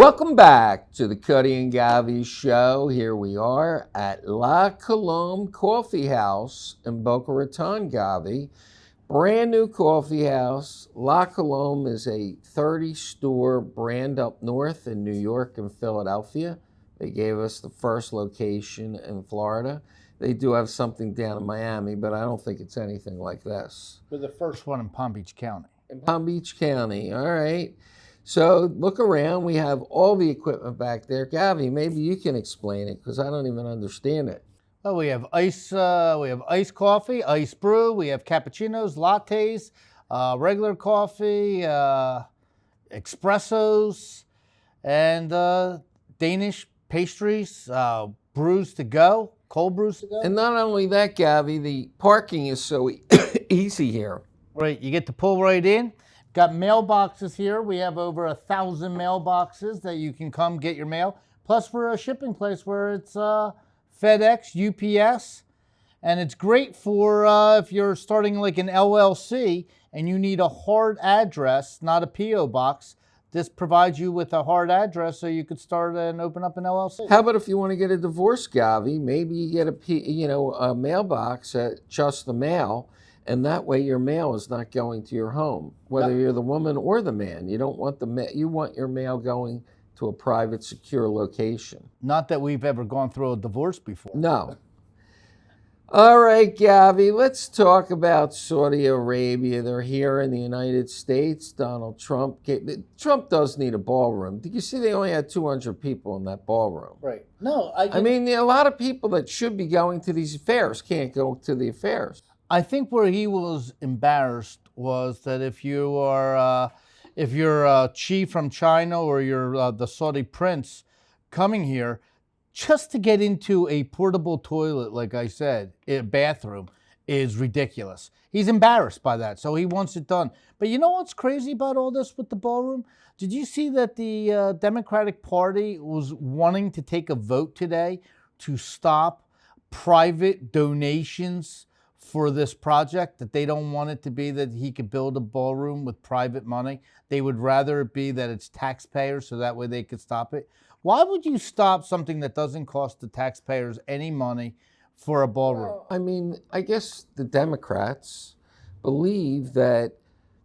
Welcome back to the Cutty and Govy show. Here we are at La Colombe Coffee House in Boca Raton, Govy. Brand new coffee house. La Colombe is a 30-store brand up north in New York and Philadelphia. They gave us the first location in Florida. They do have something down in Miami, but I don't think it's anything like this. We're the first one in Palm Beach County. In Palm Beach County, all right. So look around. We have all the equipment back there. Govy, maybe you can explain it because I don't even understand it. Well, we have iced coffee, iced brew. We have cappuccinos, lattes, regular coffee, espressos, and Danish pastries, brews to go, cold brews to go. And not only that, Govy, the parking is so easy here. Right, you get to pull right in. Got mailboxes here. We have over 1,000 mailboxes that you can come get your mail. Plus, we're a shipping place where it's FedEx, UPS, and it's great for if you're starting like an LLC and you need a hard address, not a PO box. This provides you with a hard address so you could start and open up an LLC. How about if you want to get a divorce, Govy? Maybe you get a mailbox at Just the Mail. And that way your mail is not going to your home, whether you're the woman or the man. You don't want you want your mail going to a private, secure location. Not that we've ever gone through a divorce before. No. All right, Govy, let's talk about Saudi Arabia. They're here in the United States. Donald Trump Trump does need a ballroom. Did you see they only had 200 people in that ballroom? Right. No, I mean, a lot of people that should be going to these affairs can't go to the affairs. I think where he was embarrassed was that if you're a chief from China or you're the Saudi prince coming here, just to get into a portable toilet, like I said, a bathroom, is ridiculous. He's embarrassed by that, so he wants it done. But you know what's crazy about all this with the ballroom? Did you see that the Democratic Party was wanting to take a vote today to stop private donations for this project, that they don't want it to be that he could build a ballroom with private money? They would rather it be that it's taxpayers so that way they could stop it. Why would you stop something that doesn't cost the taxpayers any money for a ballroom? Well, I mean, I guess the Democrats believe that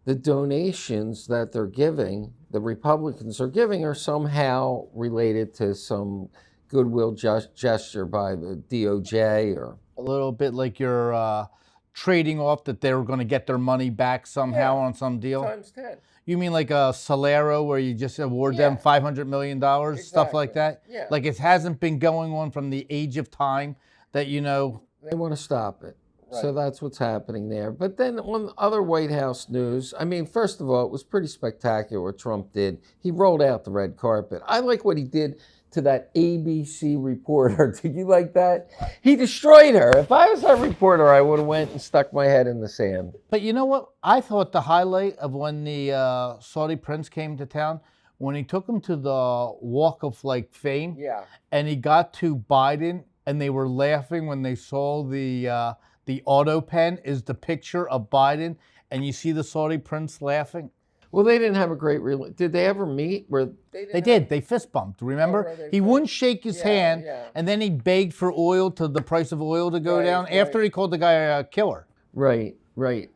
the donations that they're giving, the Republicans are giving, are somehow related to some goodwill gesture by the DOJ or... A little bit like you're trading off that they're going to get their money back somehow on some deal. Times 10. You mean like a Solero where you just award them $500 million, stuff like that? Yeah. Like it hasn't been going on from the age of time that, you know. They want to stop it. Right. So that's what's happening there. But then on other White House news, I mean, first of all, it was pretty spectacular what Trump did. He rolled out the red carpet. I like what he did to that ABC reporter. Did you like that? He destroyed her. If I was that reporter, I would have went and stuck my head in the sand. But you know what? I thought the highlight of when the Saudi prince came to town, when he took him to the Walk of Fame, and he got to Biden, and they were laughing when they saw the auto pen is the picture of Biden, and you see the Saudi prince laughing. Well, they didn't have a great Did they ever meet? They did. They fist bumped. Remember? He wouldn't shake his hand, and then he begged for the price of oil to go down after he called the guy a killer. Right.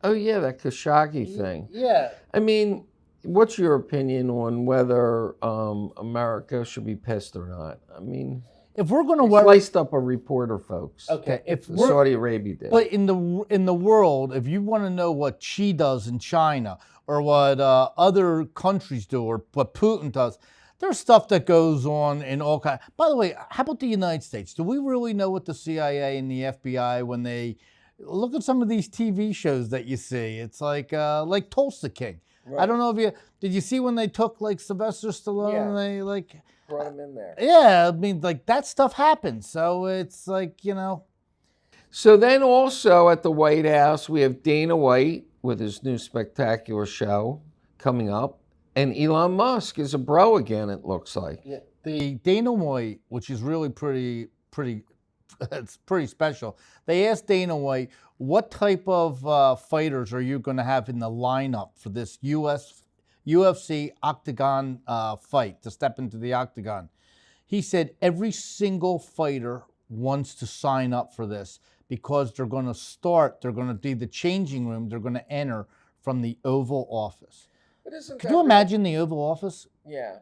Oh, yeah, that Khashoggi thing. Yeah. I mean, what's your opinion on whether America should be pissed or not? I mean... If we're going to sliced up a reporter, folks. Okay, if Saudi Arabia did. But in the world, if you want to know what Xi does in China or what other countries do or what Putin does, there's stuff that goes on in all kinds. By the way, how about the United States? Do we really know what the CIA and the FBI, when they look at some of these TV shows that you see? It's like Tulsa King. Right. I don't know if did you see when they took like Sylvester Stallone and they like brought him in there. Yeah, I mean, like that stuff happens. So it's like, you know. So then also at the White House, we have Dana White with his new spectacular show coming up. And Elon Musk is a bro again, it looks like. Yeah. The Dana White, which is really pretty, it's pretty special. They asked Dana White, what type of fighters are you going to have in the lineup for this UFC octagon fight, to step into the octagon. He said every single fighter wants to sign up for this because they're going to be the changing room, they're going to enter from the Oval Office. Could you imagine the Oval Office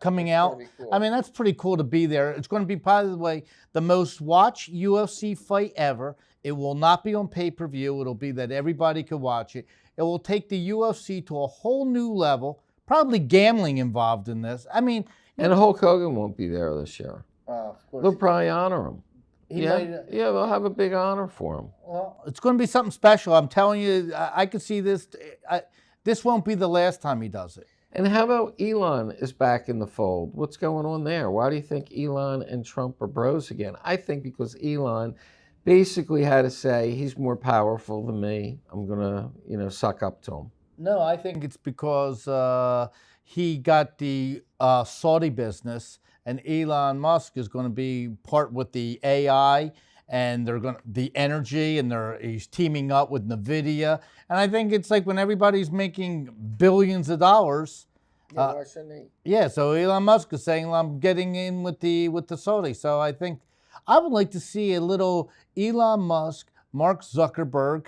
coming out? Cool. I mean, that's pretty cool to be there. It's going to be, by the way, the most watched UFC fight ever. It will not be on pay-per-view. It'll be that everybody could watch it. It will take the UFC to a whole new level, probably gambling involved in this. I mean... And Hulk Hogan won't be there this year. Of course. They'll probably honor him. Yeah, they'll have a big honor for him. Well, it's going to be something special. I'm telling you, I could see this. This won't be the last time he does it. And how about Elon is back in the fold? What's going on there? Why do you think Elon and Trump are bros again? I think because Elon basically had to say, he's more powerful than me. I'm going to, suck up to him. No, I think it's because he got the Saudi business, and Elon Musk is going to be part with the AI, and the energy, and he's teaming up with NVIDIA. And I think it's like when everybody's making billions of dollars. Why shouldn't he? Yeah, so Elon Musk is saying, I'm getting in with the Saudi. So I think I would like to see a little Elon Musk, Mark Zuckerberg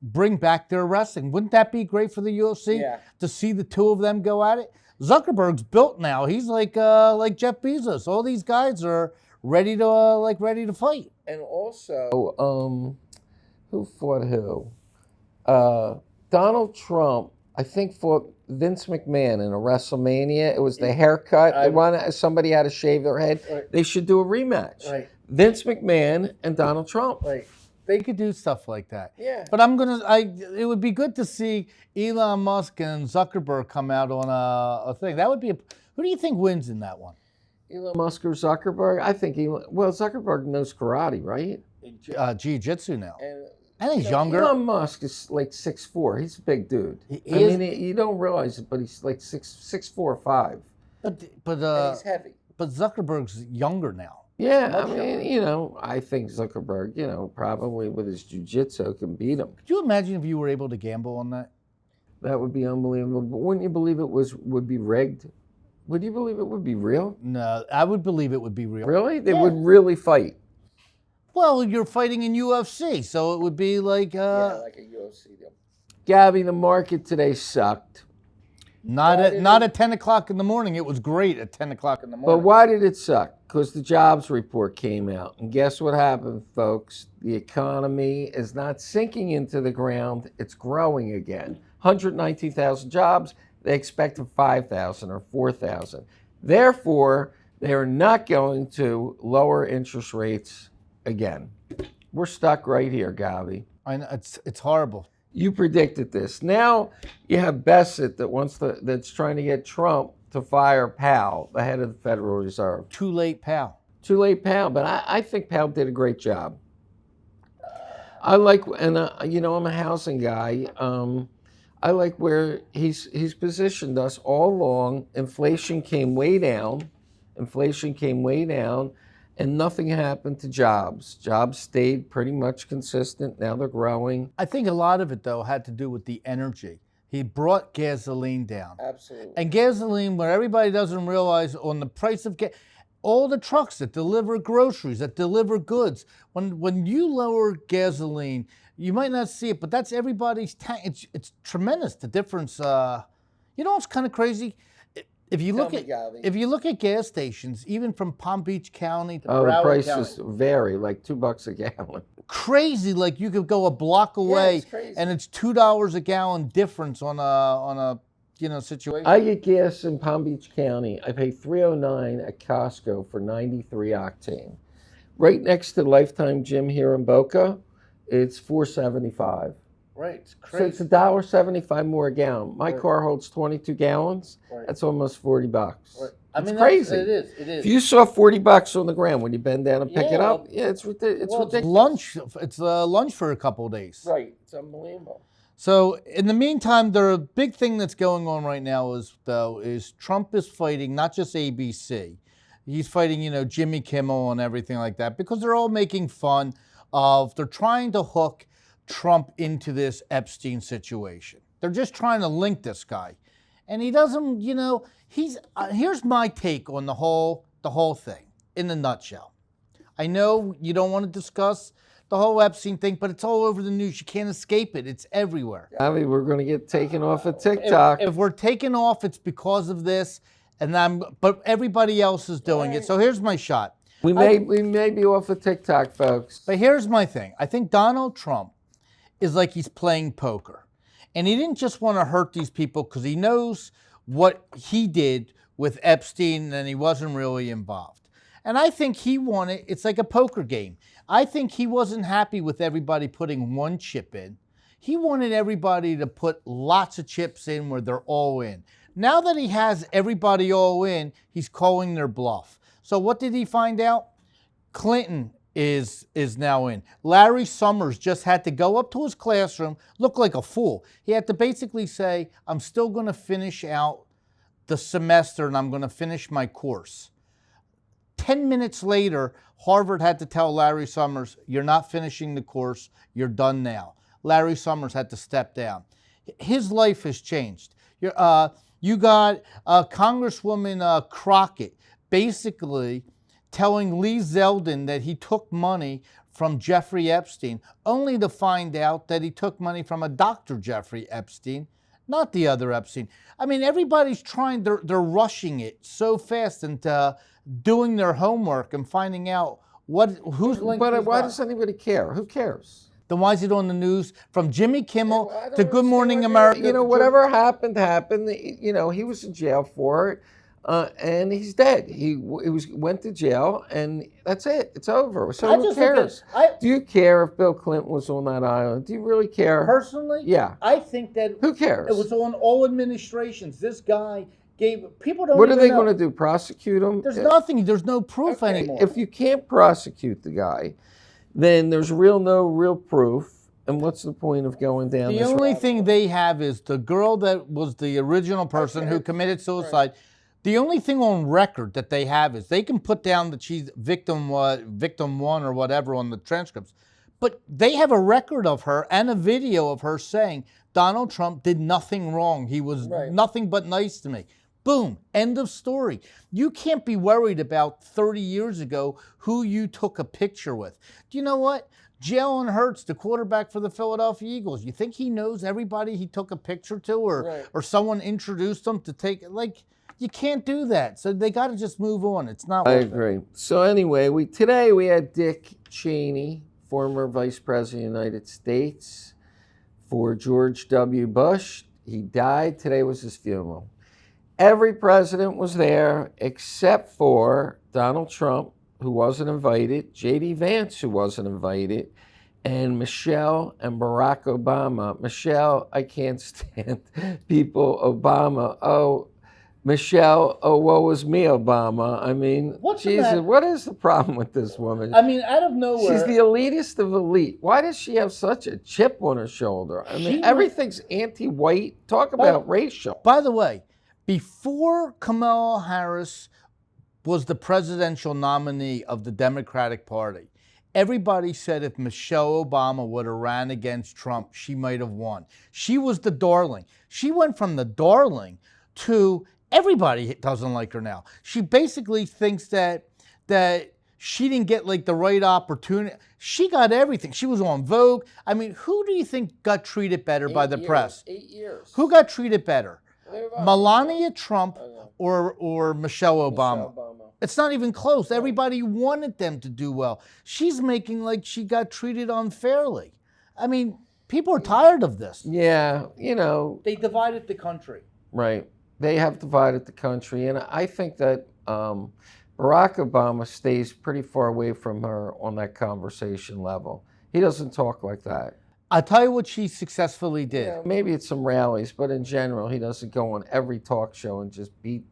bring back their wrestling. Wouldn't that be great for the UFC to see the two of them go at it? Zuckerberg's built now. He's like Jeff Bezos. All these guys are ready to fight. And also, who fought who? Donald Trump, I think, fought Vince McMahon in a WrestleMania. It was the haircut. Somebody had to shave their head. Right. They should do a rematch. Right. Vince McMahon and Donald Trump. Right. They could do stuff like that. Yeah. But it would be good to see Elon Musk and Zuckerberg come out on a thing. That would be who do you think wins in that one? Elon Musk or Zuckerberg? I think Zuckerberg knows karate, right? Jiu-jitsu now. And I think he's younger. Elon Musk is like 6'4". He's a big dude. You don't realize it, but he's like 6'4", 5". But and he's heavy. But Zuckerberg's younger now. Yeah, I think Zuckerberg, probably with his jiu-jitsu can beat him. Could you imagine if you were able to gamble on that? That would be unbelievable. But wouldn't you believe it would be rigged? Would you believe it would be real? No, I would believe it would be real. Really? They would really fight? Well, you're fighting in UFC, so it would be like... like a UFC deal. Gabby, the market today sucked. Not at 10 o'clock in the morning. It was great at 10 o'clock in the morning. But why did it suck? Because the jobs report came out. And guess what happened, folks? The economy is not sinking into the ground. It's growing again. 119,000 jobs. They expected 5,000 or 4,000. Therefore, they are not going to lower interest rates again. We're stuck right here, Gavi. I know, it's horrible. You predicted this. Now you have Bassett that's trying to get Trump to fire Powell, the head of the Federal Reserve. Too late, Powell. Too late, Powell. But I think Powell did a great job. I'm a housing guy. I like where he's positioned us all along. Inflation came way down, and nothing happened to jobs. Jobs stayed pretty much consistent. Now they're growing. I think a lot of it, though, had to do with the energy. He brought gasoline down. Absolutely. And gasoline, where everybody doesn't realize on the price of gas, all the trucks that deliver groceries, that deliver goods, when you lower gasoline, you might not see it, but that's everybody's tank. It's tremendous, the difference. What's kind of crazy? If you look at gas stations, even from Palm Beach County to Broward County, the prices vary, like $2 a gallon. Crazy, like you could go a block away, and it's $2 a gallon difference on a situation. I get gas in Palm Beach County. I pay $3.09 at Costco for 93 octane. Right next to Lifetime Gym here in Boca, it's $4.75. Right, it's crazy. So it's $1.75 more a gallon. My car holds 22 gallons. Right. That's almost $40. Right. It's crazy. It is. If you saw $40 on the ground when you bend down and pick it up, it's ridiculous. It's lunch for a couple of days. Right. It's unbelievable. So in the meantime, the big thing that's going on right now is Trump is fighting not just ABC. He's fighting, Jimmy Kimmel and everything like that, because they're all making fun of, they're trying to hook Trump into this Epstein situation. They're just trying to link this guy. and he doesn't, he's here's my take on the whole thing in a nutshell. I know you don't want to discuss the whole Epstein thing, but it's all over the news. You can't escape it. It's everywhere. Govy, we're going to get taken off of TikTok. If we're taken off, it's because of this, but everybody else is doing it. So here's my shot. We may be off of TikTok, folks. But here's my thing. I think Donald Trump is like he's playing poker. And he didn't just want to hurt these people because he knows what he did with Epstein and he wasn't really involved. And I think he wanted, it's like a poker game. I think he wasn't happy with everybody putting one chip in. He wanted everybody to put lots of chips in where they're all in. Now that he has everybody all in, he's calling their bluff. So what did he find out? Clinton is now in. Larry Summers just had to go up to his classroom, look like a fool. He had to basically say, I'm still going to finish out the semester and I'm going to finish my course. 10 minutes later, Harvard had to tell Larry Summers, you're not finishing the course, you're done now. Larry Summers had to step down. His life has changed. You got Congresswoman Crockett basically telling Lee Zeldin that he took money from Jeffrey Epstein, only to find out that he took money from a Dr. Jeffrey Epstein, not the other Epstein. I mean, everybody's trying, they're rushing it so fast into doing their homework and finding out who's linked. But why does anybody care? Who cares? Then why is it on the news from Jimmy Kimmel to Good Morning America? Whatever happened. He was in jail for it. And he's dead. He went to jail, and that's it. It's over. So who cares? Do you care if Bill Clinton was on that island? Do you really care? Personally? Yeah. I think that... Who cares? It was on all administrations. This guy gave... People don't What are they know. going to do, prosecute him? There's nothing. There's no proof anymore. If you can't prosecute the guy, then there's no real proof. And what's the point of going down this road? The only thing they have is the girl that was the original person who committed suicide. Right. The only thing on record that they have is they can put down that she's victim one or whatever on the transcripts. But they have a record of her and a video of her saying, Donald Trump did nothing wrong. He was nothing but nice to me. Boom. End of story. You can't be worried about 30 years ago who you took a picture with. Do you know what? Jalen Hurts, the quarterback for the Philadelphia Eagles, you think he knows everybody he took a picture to or someone introduced him to take, you can't do that. So they got to just move on. It's not worth it. I agree. So anyway, today we had Dick Cheney, former Vice President of the United States, for George W. Bush. He died. Today was his funeral. Every president was there except for Donald Trump, who wasn't invited, J.D. Vance, who wasn't invited, and Michelle and Barack Obama. Michelle, I can't stand people. Obama, Michelle, woe is me, Obama. I mean, Jesus, what is the problem with this woman? I mean, out of nowhere. She's the elitist of elite. Why does she have such a chip on her shoulder? I mean, everything's anti-white. Talk about racial. By the way, before Kamala Harris was the presidential nominee of the Democratic Party, everybody said if Michelle Obama would have ran against Trump, she might have won. She was the darling. She went from the darling to everybody doesn't like her now. She basically thinks that she didn't get the right opportunity. She got everything. She was on Vogue. I mean, who do you think got treated better by the press? 8 years. Who got treated better? Melania Trump or Michelle Obama? It's not even close. Everybody wanted them to do well. She's making like she got treated unfairly. I mean, people are tired of this. Yeah, They divided the country. Right. They have divided the country, and I think that Barack Obama stays pretty far away from her on that conversation level. He doesn't talk like that. I'll tell you what she successfully did. Yeah, maybe it's some rallies, but in general, he doesn't go on every talk show and just beat.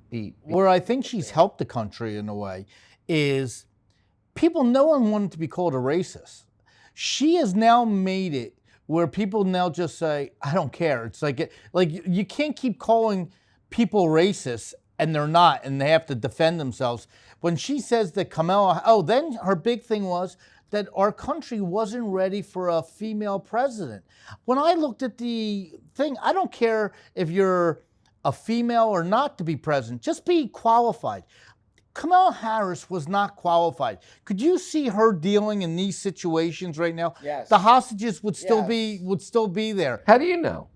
Where I think she's helped the country in a way is no one wanted to be called a racist. She has now made it where people now just say, I don't care. It's like you can't keep calling people racist and they're not, and they have to defend themselves. When she says that Kamala, then her big thing was that our country wasn't ready for a female president. When I looked at the thing, I don't care if you're a female or not to be president. Just be qualified. Kamala Harris was not qualified. Could you see her dealing in these situations right now? Yes. The hostages would still Yes. be there. How do you know?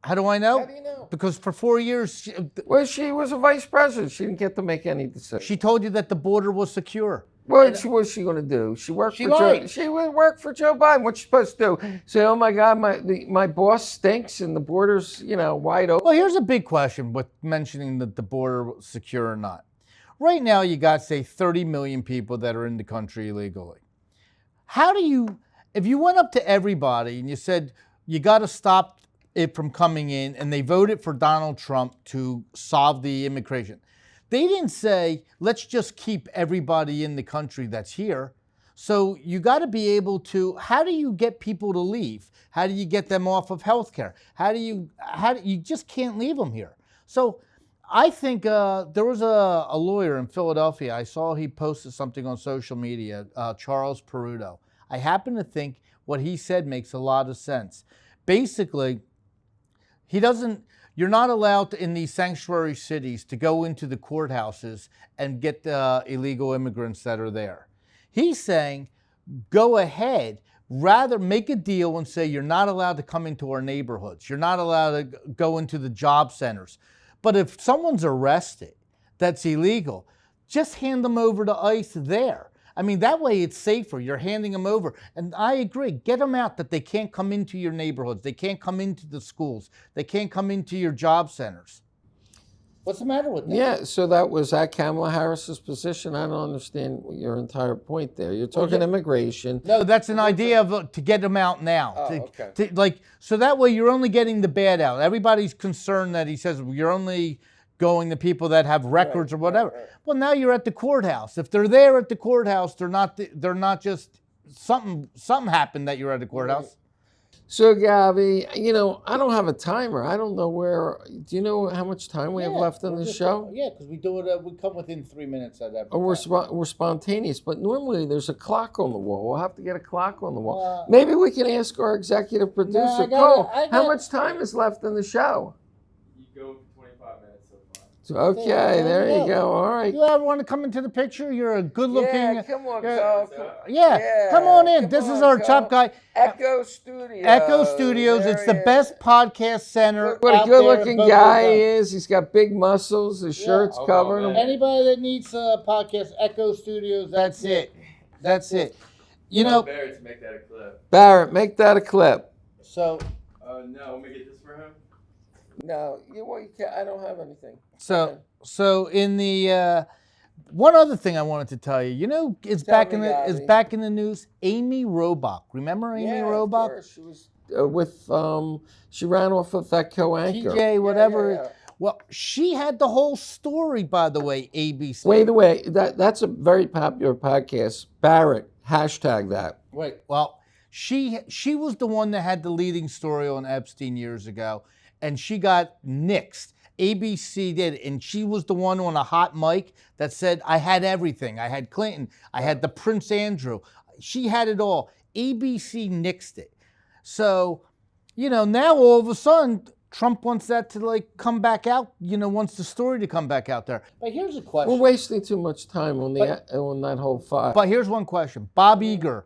How do I know? How do you know? Because for 4 years, Well, she was a vice president. She didn't get to make any decisions. she told you that the border was secure. What was she going to do? She worked She for Joe. lied. She would work for Joe Biden. What's she supposed to do? Say, "Oh my God, my boss stinks and the border's wide open." Well, here's a big question with mentioning that the border was secure or not. Right now, you got, say, 30 million people that are in the country illegally. How do you, if you went up to everybody and you said, you got to stop it from coming in, and they voted for Donald Trump to solve the immigration, they didn't say, let's just keep everybody in the country that's here. So you got to be able to, how do you get people to leave? How do you get them off of health care? You just can't leave them here. So I think there was a lawyer in Philadelphia. I saw he posted something on social media, Charles Peruto. I happen to think what he said makes a lot of sense. Basically, you're not allowed to, in these sanctuary cities, to go into the courthouses and get the illegal immigrants that are there. He's saying, go ahead, rather make a deal and say you're not allowed to come into our neighborhoods. You're not allowed to go into the job centers. But if someone's arrested that's illegal, just hand them over to ICE there. I mean, that way it's safer. You're handing them over. And I agree, get them out that they can't come into your neighborhoods. They can't come into the schools. They can't come into your job centers. What's the matter with that? Yeah, so that was at Kamala Harris's position. I don't understand your entire point there. You're talking immigration. No, that's an idea of to get them out now. Okay. So that way you're only getting the bad out. Everybody's concerned that he says you're only going to people that have records or whatever. Right. Well, now you're at the courthouse. If they're there at the courthouse, they're not just something happened that you're at the courthouse. So, Govy, I don't have a timer. I don't know where. Do you know how much time we have left on the show? Yeah, because we do it. We come within 3 minutes at every. Oh, we're spontaneous, but normally there's a clock on the wall. We'll have to get a clock on the wall. Maybe we can ask our executive producer, Cole, how much time is left in the show? You go for 25 minutes so far. Okay, there you go. All right. You ever want to come into the picture? You're a good-looking. Yeah, come on, Cole. Yeah, come on in. This is our top guy. Echo Studios. Echo Studios. It's the best podcast center. Look what a out there in good-looking Boca guy he Raton. is. He's got big muscles. His shirt's covering him. Anybody that needs a podcast, Echo Studios. That's it. That's it. You know, Barrett to make that a clip. Barrett, make that a clip. So. No, want me to get this for him? No, you can't. I don't have anything. So in the one other thing I wanted to tell you, it's back in the news. Amy Robach, remember Amy Robach? Of course. She was she ran off with that co-anchor. TJ, whatever. Yeah. Well, she had the whole story, by the way. ABC. Wait, that's a very popular podcast. Barrett, hashtag that. Wait, well, she was the one that had the leading story on Epstein years ago, and she got nixed. ABC did, and she was the one on a hot mic that said, I had everything. I had Clinton. I had the Prince Andrew. She had it all. ABC nixed it. So, now all of a sudden, Trump wants that to come back out, wants the story to come back out there. But here's a question. We're wasting too much time on that whole file. But here's one question. Bob Iger,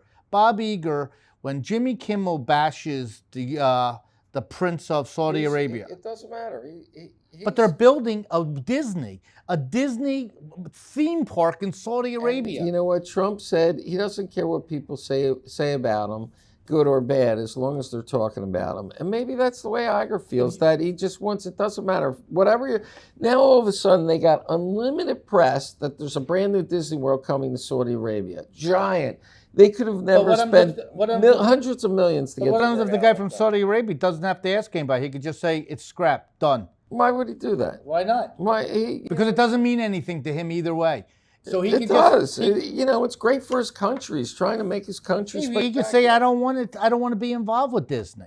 when Jimmy Kimmel bashes the Prince of Saudi Arabia. It doesn't matter. But they're building a Disney theme park in Saudi Arabia. And you know what Trump said? He doesn't care what people say about him, good or bad, as long as they're talking about him. And maybe that's the way Iger feels, that he just wants, it doesn't matter. Now all of a sudden they got unlimited press that there's a brand new Disney World coming to Saudi Arabia. Giant. They could have never spent hundreds of millions to get. What happens if the guy from Saudi Arabia doesn't have to ask anybody? He could just say, it's scrapped, done. Why would he do that? Why not? Because it doesn't mean anything to him either way. So it does. It's great for his country. He's trying to make his country spectacular. He could say, I don't want to be involved with Disney.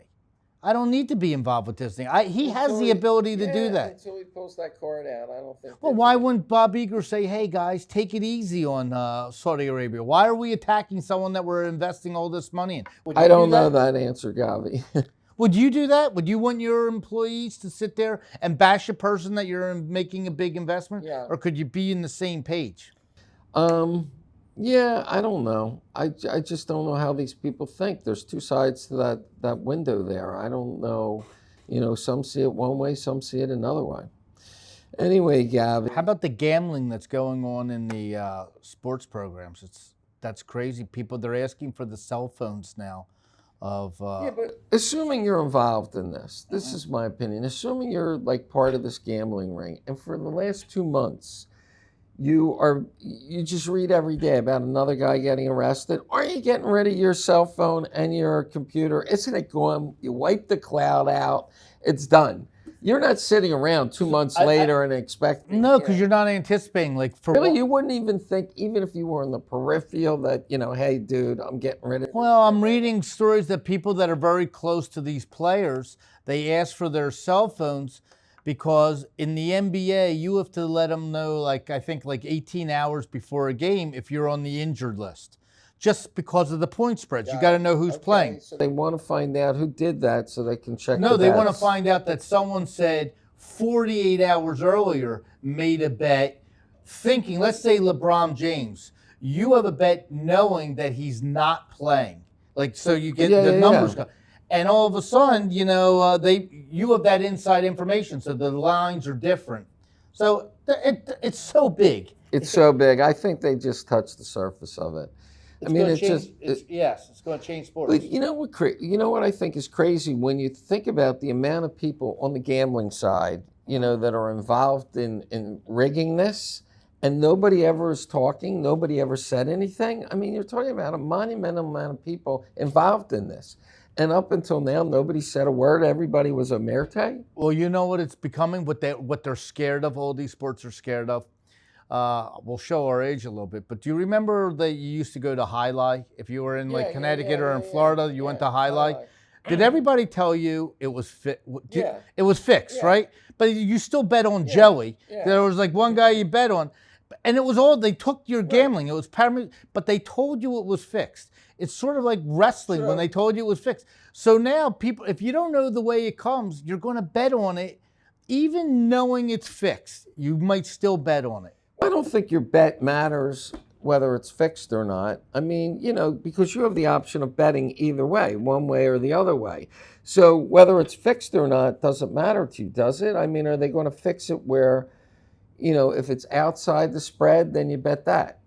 I don't need to be involved with Disney. He has the ability to do that. Until he pulls that card out, I don't think. Well, why wouldn't Bob Iger say, hey, guys, take it easy on Saudi Arabia? Why are we attacking someone that we're investing all this money in? I don't know that answer, Govy. Would you do that? Would you want your employees to sit there and bash a person that you're making a big investment? Yeah. Or could you be in the same page? Yeah, I don't know. I just don't know how these people think. There's two sides to that window there. I don't know. Some see it one way, some see it another way. Anyway, Gavin. How about the gambling that's going on in the sports programs? That's crazy. People, they're asking for the cell phones now. Yeah, but assuming you're involved in this is my opinion. Assuming you're like part of this gambling ring, and for the last 2 months, you just read every day about another guy getting arrested. Aren't you getting rid of your cell phone and your computer? Isn't it gone? You wipe the cloud out. It's done. You're not sitting around 2 months later and expecting. No, because you're not anticipating. Like for really, you wouldn't even think, even if you were in the peripheral, that hey, dude, I'm getting rid of. Well, I'm reading stories that people that are very close to these players, they ask for their cell phones because in the NBA, you have to let them know, like I think like 18 hours before a game if you're on the injured list. Just because of the point spreads. You got to know who's playing. So they want to find out who did that so they can check. No, they want to find out that someone said 48 hours earlier made a bet thinking, let's say LeBron James, you have a bet knowing that he's not playing. Like, so you get the numbers. And all of a sudden, you have that inside information. So the lines are different. So it's so big. It's so big. I think they just touched the surface of it. It's going to change sports. But you know what I think is crazy when you think about the amount of people on the gambling side, that are involved in rigging this, and nobody ever is talking, nobody ever said anything. I mean, you're talking about a monumental amount of people involved in this. And up until now, nobody said a word. Everybody was omerta. Well, you know what it's becoming, what they're scared of, all these sports are scared of? We'll show our age a little bit, but do you remember that you used to go to Highlight? If you were in Connecticut or in Florida, you went to Highlight. Did everybody tell you it was it was fixed, right? But you still bet on Joey. There was like one guy you bet on, and it was all, they took your gambling. It was paramount, but they told you it was fixed. It's sort of like wrestling when they told you it was fixed. So now people, if you don't know the way it comes, you're going to bet on it, even knowing it's fixed. You might still bet on it. I don't think your bet matters whether it's fixed or not. I mean, because you have the option of betting either way, one way or the other way. So whether it's fixed or not doesn't matter to you, does it? I mean, are they going to fix it where, if it's outside the spread, then you bet that?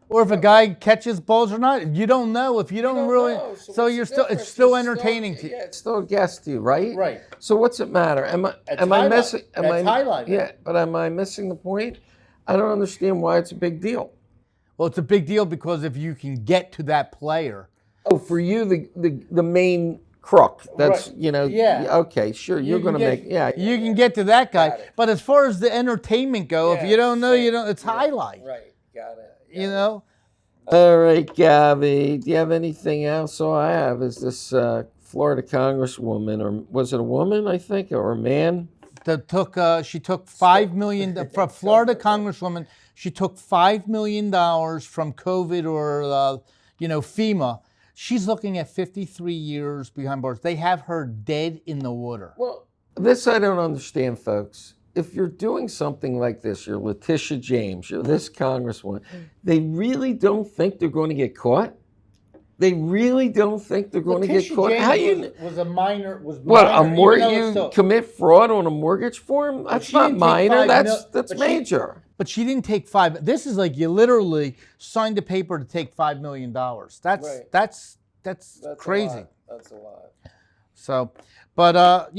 Or if a guy catches balls or not, you don't know. If you don't really know. So it's still entertaining to you. Yeah, it's still a guess to you, right? Right. So what's it matter? Am I missing? Highlight. Yeah, but am I missing the point? I don't understand why it's a big deal. Well, it's a big deal because if you can get to that player. Oh, for you, the main crook. That's, okay, sure. You're going to make, You can get to that guy. But as far as the entertainment go, if you don't know, it's Highlight. Right, got it. All right, Govy, do you have anything else? All I have is this Florida Congresswoman, or was it a woman, I think, or a man? She took $5 million from Florida Congresswoman. She took $5 million from COVID or FEMA. She's looking at 53 years behind bars. They have her dead in the water. Well, this I don't understand, folks. If you're doing something like this, you're Letitia James, you're this congresswoman, they really don't think they're going to get caught? They really don't think they're going to get caught? James was minor. You commit fraud on a mortgage form? That's not minor. That's major. But she didn't take $5. This is like you literally signed a paper to take $5 million. That's crazy. That's a lot. So, but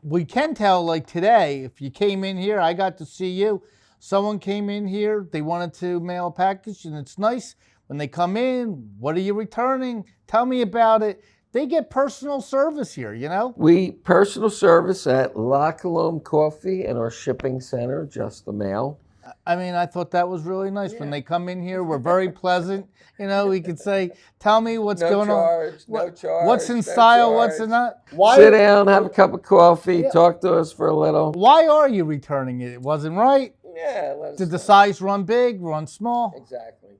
we can tell, like today, if you came in here, I got to see you. Someone came in here, they wanted to mail a package, and it's nice when they come in. What are you returning? Tell me about it. They get personal service here, We personal service at La Colombe Coffee and our shipping center, Just the Mail. I mean, I thought that was really nice. When they come in here, we're very pleasant. We could say, tell me what's going on. No charge. What's in style, what's in not. Sit down, have a cup of coffee, talk to us for a little. Why are you returning it? It wasn't right? Yeah. Did the size run big, run small? Exactly.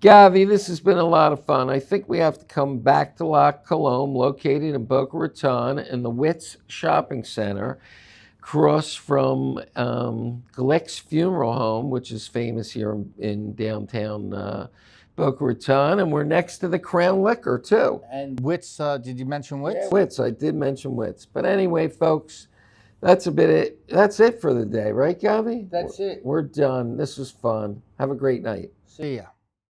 Gavi, this has been a lot of fun. I think we have to come back to La Colombe, located in Boca Raton in the Wits Shopping Center, across from Glick's Funeral Home, which is famous here in downtown Boca Raton. And we're next to the Crown Liquor, too. And Wits, did you mention Wits? Yeah, Wits, I did mention Wits. But anyway, folks, that's it for the day, right, Gavi? That's it. We're done. This was fun. Have a great night. See ya.